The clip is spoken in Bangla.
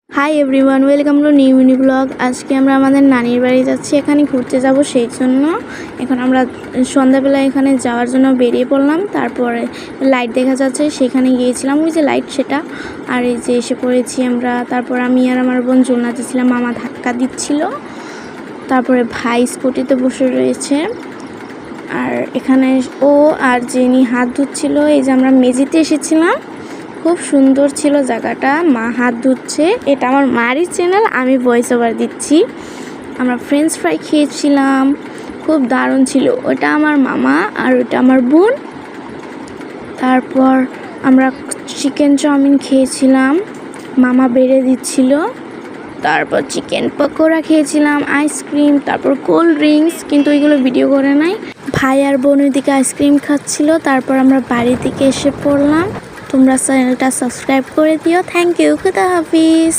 Hi everyone, welcome to new mini blog. আজকে আমরা আমাদের নানির বাড়ি যাচ্ছি, এখানে ঘুরতে যাব। সেই জন্য এখন আমরা সন্ধ্যাবেলা এখানে যাওয়ার জন্য বেরিয়ে পড়লাম। তারপরে লাইট দেখা যাচ্ছে, সেখানে গিয়েছিলাম, ওই যে লাইট সেটা। আর এই যে এসে পড়েছি আমরা। তারপর আমি আর আমার বোন ঝুলনা দিচ্ছিলাম, মামা ধাক্কা দিচ্ছিল। তারপরে ভাই স্কুটিতে বসে রয়েছে। আর এখানে ও আর জেনি হাত ধুচ্ছিল। এই যে আমরা মেজিতে এসেছিলাম, খুব সুন্দর ছিল জায়গাটা। মা হাত ধুচ্ছে। এটা আমার মারই চ্যানেল, আমি ভয়েস ওভার দিচ্ছি। আমরা ফ্রেঞ্চ ফ্রাই খেয়েছিলাম, খুব দারুণ ছিল। ওটা আমার মামা আর ওটা আমার বোন। তারপর আমরা চিকেন চাউমিন খেয়েছিলাম, মামা বেড়ে দিচ্ছিল। তারপর চিকেন পকোড়া খেয়েছিলাম, আইসক্রিম, তারপর কোল্ড ড্রিঙ্কস, কিন্তু এগুলো ভিডিও করে নাই। ভাই আর বোন ওইদিকে আইসক্রিম খাচ্ছিল। তারপর আমরা বাড়ির দিকে এসে পড়লাম। তোমরা চ্যানেলটা সাবস্ক্রাইব করে দিও। থ্যাংক ইউ, খুদা হাফিজ।